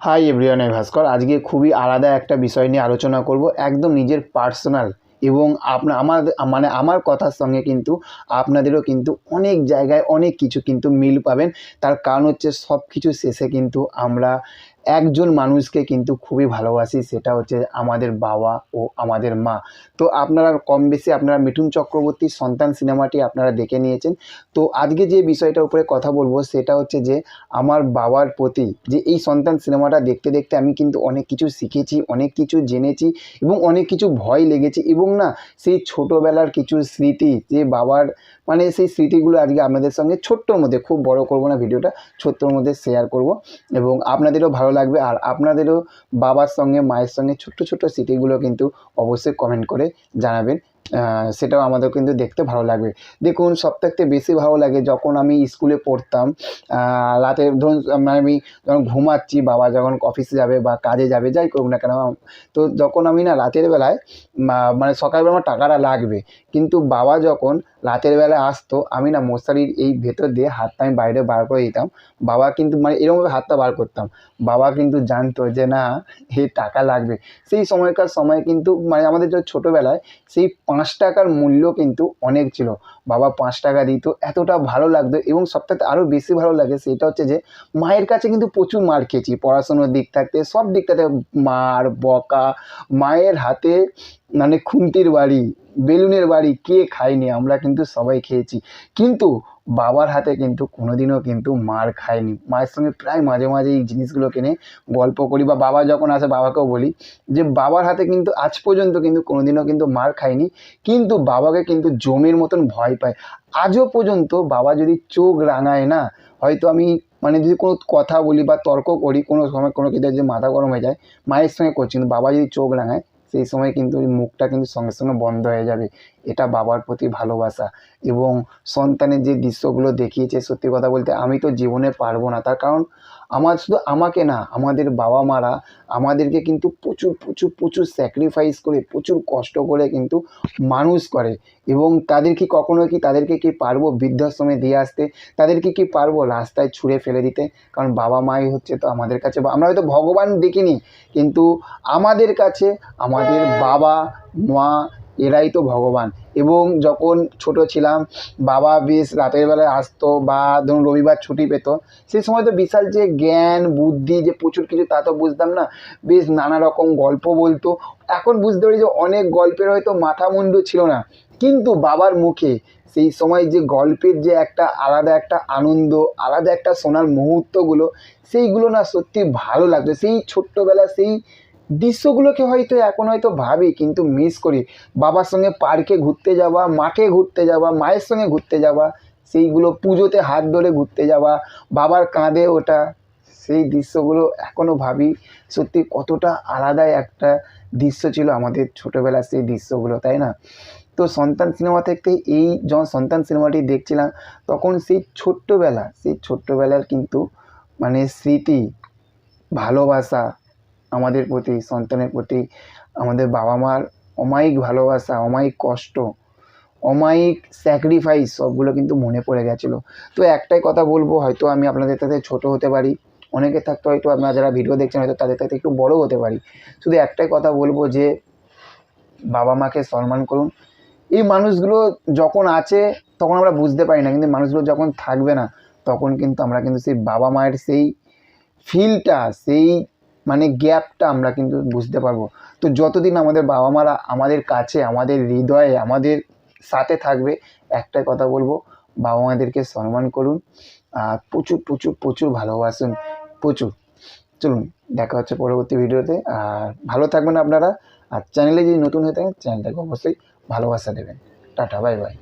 Hi everyone, আমি ভাস্কর। আজকে খুবই আলাদা একটা বিষয় নিয়ে আলোচনা করব, একদম নিজের পার্সোনাল। এবং আমার কথার সঙ্গে কিন্তু আপনাদেরও কিন্তু অনেক জায়গায় অনেক কিছু কিন্তু মিল পাবেন। তার কারণ হচ্ছে সব কিছু শেষে কিন্তু আমরা একজন মানুষকে কিন্তু খুবই ভালোবাসি, সেটা হচ্ছে আমাদের বাবা ও আমাদের মা। তো আপনারা কম বেশি আপনারা মিঠুন চক্রবর্তীর সন্তান সিনেমাটি আপনারা দেখে নিয়েছেন। তো আজকে যে বিষয়টার উপরে কথা বলবো সেটা হচ্ছে যে আমার বাবার প্রতি যে এই সন্তান সিনেমাটা দেখতে দেখতে আমি কিন্তু অনেক কিছু শিখেছি, অনেক কিছু জেনেছি এবং অনেক কিছু ভয় লেগেছে। এবং না, সেই ছোটোবেলার কিছু স্মৃতি, যে বাবার সেই স্মৃতিগুলো আজকে আপনাদের সঙ্গে ছোট্টর মধ্যে, খুব বড় করব না ভিডিওটা, ছোট্টর মধ্যে শেয়ার করব এবং আপনাদেরও ভালো লাগবে। আর আপনাদেরও বাবার সঙ্গে মায়ের সঙ্গে ছোট্ট ছোট্ট স্মৃতিগুলো কিন্তু অবশ্যই কমেন্ট করে জানাবেন। সেটাও আমাদের কিন্তু দেখতে ভালো লাগবে। দেখুন, সবথেকে বেশি ভালো লাগে যখন আমি স্কুলে পড়তাম। রাতে ধরুন আমি যখন ঘুমাচ্ছি, বাবা যখন অফিসে যাবে বা কাজে যাবে, যাই করুক না কেন, তো যখন আমি না রাতের বেলায় সকালবেলা আমার টাকাটা লাগবে, কিন্তু বাবা যখন রাতের বেলায় আসতো, আমি না মশারির এই ভেতর দিয়ে হাতটা আমি বাইরে বার করে দিতাম। বাবা কিন্তু এরকমভাবে হাতটা বার করতাম, বাবা কিন্তু জানতো যে না, এই টাকা লাগবে। সেই সময়কার কিন্তু আমাদের যে ছোটোবেলায় সেই 5 টাকার মূল্য কিন্তু অনেক ছিল। বাবা 5 টাকা দিত, এতটা ভালো লাগতো। এবং সবথেকে আরও বেশি ভালো লাগে সেটা হচ্ছে যে মায়ের কাছে কিন্তু প্রচুর মার খেয়েছি, পড়াশোনার দিক থাকতে, সব দিক থেকে মার, বকা। মায়ের হাতে খুন্তির বাড়ি, বেলুনের বাড়ি, কে খায়নি? আমরা কিন্তু সবাই খেয়েছি। কিন্তু বাবার হাতে কিন্তু কোনোদিনও কিন্তু মার খায়নি। মায়ের সঙ্গে প্রায় মাঝে মাঝে এই জিনিসগুলোকে নিয়ে গল্প করি, বা বাবা যখন আসে বাবাকেও বলি যে বাবার হাতে কিন্তু আজ পর্যন্ত কিন্তু কোনোদিনও কিন্তু মার খায়নি, কিন্তু বাবাকে কিন্তু জমের মতন ভয় পায়। আজও পর্যন্ত বাবা যদি চোখ রাঙায় না, হয়তো আমি যদি কোনো কথা বলি বা তর্ক করি, কোনো সময় কোনো কিছু যদি মাথা গরম হয়ে যায়, মায়ের সঙ্গে করছি, কিন্তু বাবা যদি চোখ রাঙায়, সেই সময় কিন্তু ওই মুখটা কিন্তু সঙ্গে সঙ্গে বন্ধ হয়ে যাবে। এটা বাবার প্রতি ভালোবাসা। এবং সন্তানের যে দৃশ্যগুলো দেখিয়েছে, সত্যি কথা বলতে আমি তো জীবনে পারবো না। তার কারণ শুধু আমাকে না, আমাদের বাবা মারা আমাদেরকে কিন্তু প্রচুর প্রচুর প্রচুর স্যাক্রিফাইস করে, প্রচুর কষ্ট করে কিন্তু মানুষ করে। এবং তাদেরকে কি পারবো বৃদ্ধাশ্রমে দিয়ে আসতে? তাদেরকে কি পারবো রাস্তায় ছুঁড়ে ফেলে দিতে? কারণ বাবা মাই হচ্ছে তো আমাদের কাছে, আমরা হয়তো ভগবান দেখিনি, কিন্তু আমাদের কাছে আমাদের বাবা মা এরাই তো ভগবান। এবং যখন ছোট ছিলাম, বাবা বেশ রাতের বেলায় আসতো, বা ধরুন রবিবার ছুটি পেত, সেই সময় তো বিশাল যে জ্ঞান বুদ্ধি যে প্রচুর কিছু, তা তো বুঝতাম না। বেশ নানা রকম গল্প বলতো। এখন বুঝতে পারি যে অনেক গল্পের হয়তো মাথা মুন্ডু ছিল না, কিন্তু বাবার মুখে সেই সময় যে গল্পের যে একটা আলাদা একটা আনন্দ, আলাদা একটা শোনার মুহূর্তগুলো, সেইগুলো না সত্যি ভালো লাগতো। সেই ছোট্টবেলা সেই দৃশ্যগুলোকে হয়তো এখন হয়তো ভাবি, কিন্তু মিস করি। বাবার সঙ্গে পার্কে ঘুরতে যাওয়া, মাঠে ঘুরতে যাওয়া, মায়ের সঙ্গে ঘুরতে যাওয়া, সেইগুলো পুজোতে হাত ধরে ঘুরতে যাওয়া, বাবার কাঁধে ওঠা, সেই দৃশ্যগুলো এখনও ভাবি। সত্যি কতটা আলাদা একটা দৃশ্য ছিল আমাদের ছোটোবেলার সেই দৃশ্যগুলো, তাই না? তো সন্তান সিনেমা থেকে যখন সন্তান সিনেমাটি দেখছিলাম, তখন সেই ছোট্টবেলার কিন্তু স্মৃতি, ভালোবাসা আমাদের প্রতি, সন্তানের প্রতি আমাদের বাবা মার অমায়িক ভালোবাসা, অমায়িক কষ্ট, অমায়িক স্যাক্রিফাইস, সবগুলো কিন্তু মনে পড়ে গেছিলো। তো একটাই কথা বলবো, হয়তো আমি আপনাদের সাথে ছোটো হতে পারি, অনেকে থাকতে হয়তো আপনারা যারা ভিডিও দেখছেন হয়তো তাদের সাথে একটু বড়ো হতে পারি। শুধু একটাই কথা বলবো যে বাবা মাকে সম্মান করুন। এই মানুষগুলো যখন আছে তখন আমরা বুঝতে পারি না, কিন্তু মানুষগুলো যখন থাকবে না, তখন কিন্তু আমরা কিন্তু সেই বাবা মায়ের সেই ফিলটা, সেই গ্যাপটা আমরা কিন্তু বুঝতে পারবো। তো যতদিন আমাদের বাবা মারা আমাদের কাছে, আমাদের হৃদয়ে, আমাদের সাথে থাকবে, একটাই কথা বলবো, বাবা মাদেরকে সম্মান করুন, আর প্রচুর প্রচুর প্রচুর ভালোবাসুন, প্রচুর। চলুন, দেখা হচ্ছে পরবর্তী ভিডিওতে। আর ভালো থাকবেন আপনারা। আর চ্যানেলে যদি নতুন হয়ে থাকেন, চ্যানেলটাকে অবশ্যই ভালোবাসা দেবেন। Tata, bye bye.